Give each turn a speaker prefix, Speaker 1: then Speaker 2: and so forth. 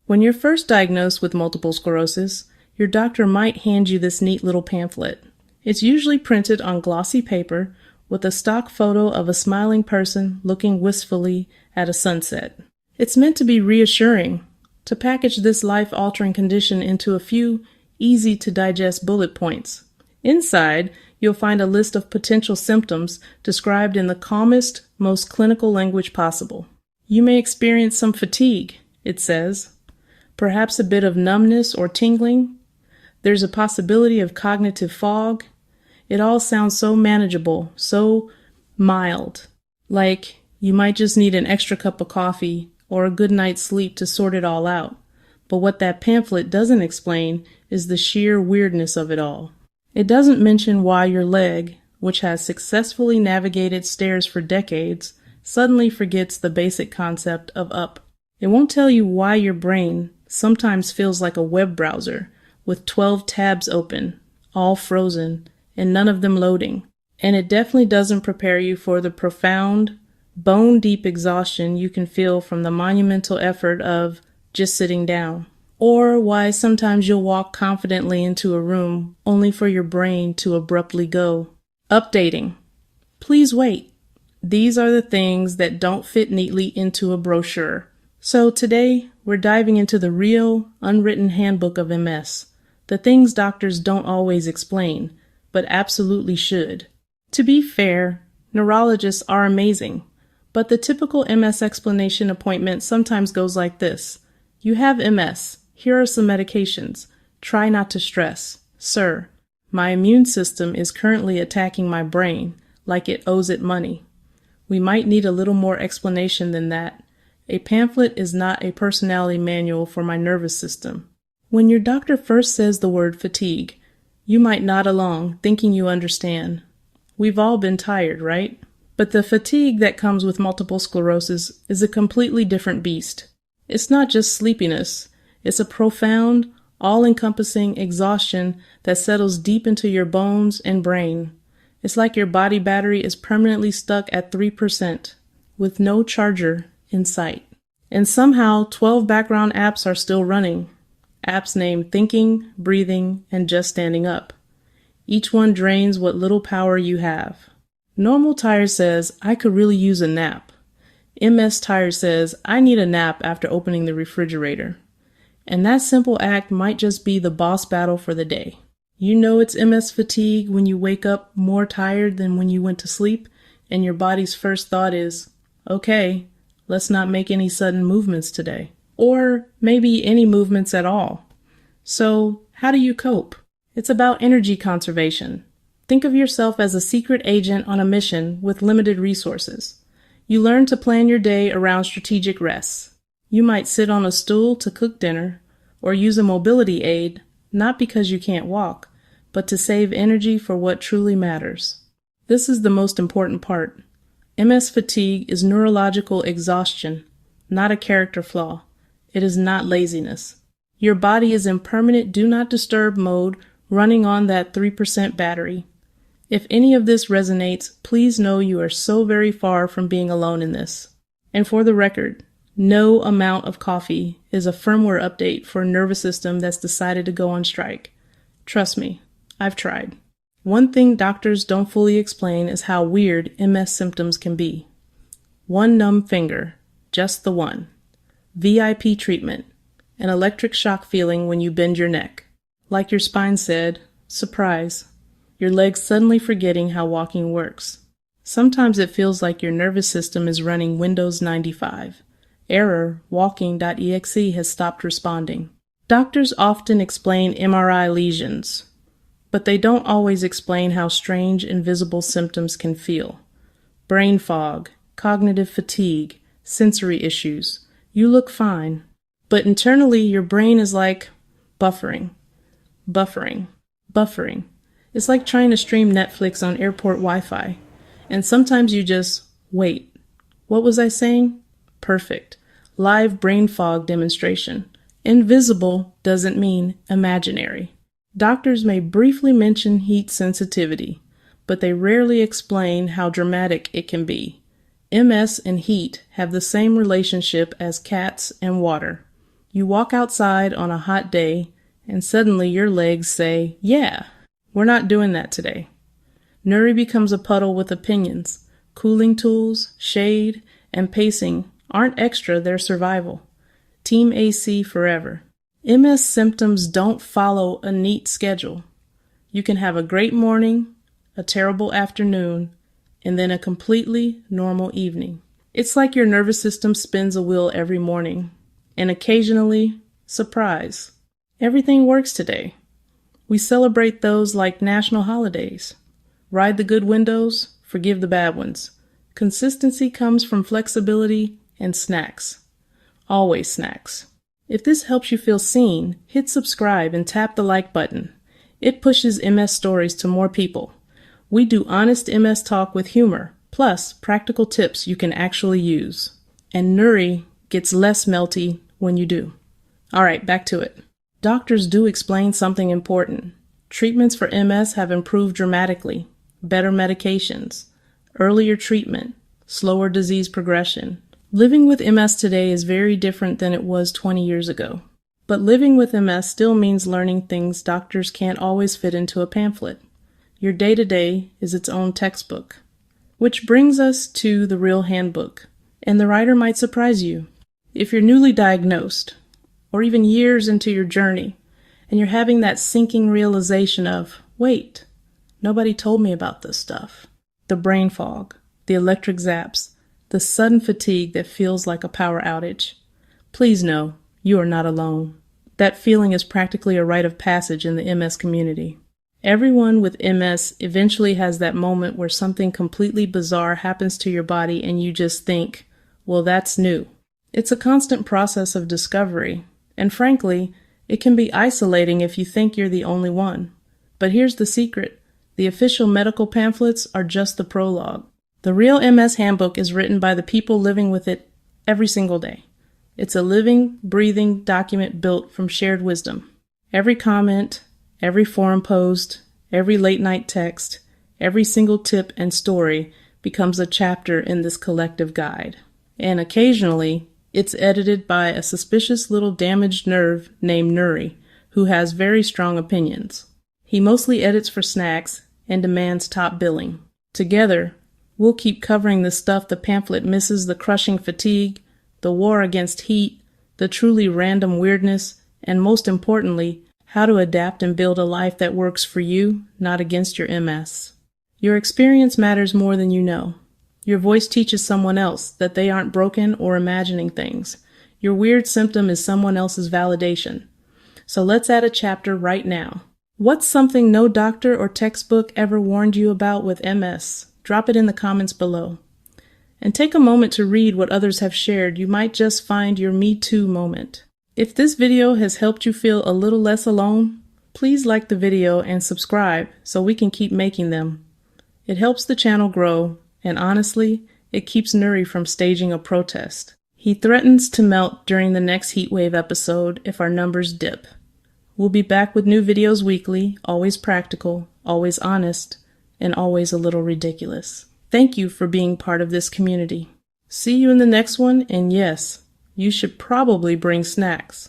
Speaker 1: When you're first diagnosed with multiple sclerosis, your doctor might hand you this neat little pamphlet. It's usually printed on glossy paper with a stock photo of a smiling person looking wistfully at a sunset. It's meant to be reassuring, to package this life-altering condition into a few easy-to-digest bullet points. Inside, you'll find a list of potential symptoms described in the calmest, most clinical language possible. You may experience some fatigue, it says, perhaps a bit of numbness or tingling. There's a possibility of cognitive fog. It all sounds so manageable, so mild, like you might just need an extra cup of coffee or a good night's sleep to sort it all out. But what that pamphlet doesn't explain is the sheer weirdness of it all. It doesn't mention why your leg, which has successfully navigated stairs for decades, suddenly forgets the basic concept of up. It won't tell you why your brain sometimes feels like a web browser with 12 tabs open, all frozen, and none of them loading. And it definitely doesn't prepare you for the profound, bone-deep exhaustion you can feel from the monumental effort of just sitting down. Or why sometimes you'll walk confidently into a room only for your brain to abruptly go. Updating. Please wait. These are the things that don't fit neatly into a brochure. So today, we're diving into the real, unwritten handbook of MS, the things doctors don't always explain, but absolutely should. To be fair, neurologists are amazing, but the typical MS explanation appointment sometimes goes like this. You have MS. Here are some medications. Try not to stress. Sir, my immune system is currently attacking my brain like it owes it money. We might need a little more explanation than that. A pamphlet is not a personality manual for my nervous system. When your doctor first says the word fatigue, you might nod along, thinking you understand. We've all been tired, right? But the fatigue that comes with multiple sclerosis is a completely different beast. It's not just sleepiness. It's a profound, all-encompassing exhaustion that settles deep into your bones and brain. It's like your body battery is permanently stuck at 3%, with no charger in sight. And somehow 12 background apps are still running. Apps named Thinking, Breathing, and Just Standing Up. Each one drains what little power you have. Normal Tired says, I could really use a nap. MS Tired says, I need a nap after opening the refrigerator. And that simple act might just be the boss battle for the day. You know it's MS fatigue when you wake up more tired than when you went to sleep, and your body's first thought is, okay, let's not make any sudden movements today. Or maybe any movements at all. So, how do you cope? It's about energy conservation. Think of yourself as a secret agent on a mission with limited resources. You learn to plan your day around strategic rests. You might sit on a stool to cook dinner, or use a mobility aid, not because you can't walk, but to save energy for what truly matters. This is the most important part. MS fatigue is neurological exhaustion, not a character flaw. It is not laziness. Your body is in permanent do not disturb mode, running on that 3% battery. If any of this resonates, please know you are so very far from being alone in this. And for the record, no amount of coffee is a firmware update for a nervous system that's decided to go on strike. Trust me, I've tried. One thing doctors don't fully explain is how weird MS symptoms can be. One numb finger, just the one. VIP treatment, an electric shock feeling when you bend your neck. Like your spine said, surprise, your legs suddenly forgetting how walking works. Sometimes it feels like your nervous system is running Windows 95. Error, walking.exe has stopped responding. Doctors often explain MRI lesions, but they don't always explain how strange, invisible symptoms can feel. Brain fog, cognitive fatigue, sensory issues. You look fine, but internally your brain is like buffering. It's like trying to stream Netflix on airport Wi-Fi. And sometimes you just wait. What was I saying? Perfect. Live brain fog demonstration. Invisible doesn't mean imaginary. Doctors may briefly mention heat sensitivity, but they rarely explain how dramatic it can be. MS and heat have the same relationship as cats and water. You walk outside on a hot day, and suddenly your legs say, "Yeah, we're not doing that today." Neury becomes a puddle with opinions. Cooling tools, shade, and pacing aren't extra, they're survival. Team AC forever. MS symptoms don't follow a neat schedule. You can have a great morning, a terrible afternoon, and then a completely normal evening. It's like your nervous system spins a wheel every morning, and occasionally, surprise, everything works today. We celebrate those like national holidays. Ride the good windows, forgive the bad ones. Consistency comes from flexibility and snacks. Always snacks. If this helps you feel seen, hit subscribe and tap the like button. It pushes MS stories to more people. We do honest MS talk with humor, plus practical tips you can actually use. And Neury gets less melty when you do. All right, back to it. Doctors do explain something important. Treatments for MS have improved dramatically. Better medications, earlier treatment, slower disease progression. Living with MS today is very different than it was 20 years ago. But living with MS still means learning things doctors can't always fit into a pamphlet. Your day-to-day is its own textbook. Which brings us to the Real Handbook. And the writer might surprise you. If you're newly diagnosed, or even years into your journey, and you're having that sinking realization of, wait, nobody told me about this stuff. The brain fog, the electric zaps, the sudden fatigue that feels like a power outage. Please know, you are not alone. That feeling is practically a rite of passage in the MS community. Everyone with MS eventually has that moment where something completely bizarre happens to your body and you just think, well, that's new. It's a constant process of discovery, and frankly, it can be isolating if you think you're the only one. But here's the secret. The official medical pamphlets are just the prologue. The Real MS Handbook is written by the people living with it every single day. It's a living, breathing document built from shared wisdom. Every comment, every forum post, every late-night text, every single tip and story becomes a chapter in this collective guide. And occasionally, it's edited by a suspicious little damaged nerve named Neury, who has very strong opinions. He mostly edits for snacks and demands top billing. Together, we'll keep covering the stuff the pamphlet misses: the crushing fatigue, the war against heat, the truly random weirdness, and most importantly, how to adapt and build a life that works for you, not against your MS. Your experience matters more than you know. Your voice teaches someone else that they aren't broken or imagining things. Your weird symptom is someone else's validation. So let's add a chapter right now. What's something no doctor or textbook ever warned you about with MS? Drop it in the comments below. And take a moment to read what others have shared. You might just find your Me Too moment. If this video has helped you feel a little less alone, please like the video and subscribe so we can keep making them. It helps the channel grow, and honestly, it keeps Neury from staging a protest. He threatens to melt during the next heatwave episode if our numbers dip. We'll be back with new videos weekly, always practical, always honest, and always a little ridiculous. Thank you for being part of this community. See you in the next one, and yes, you should probably bring snacks.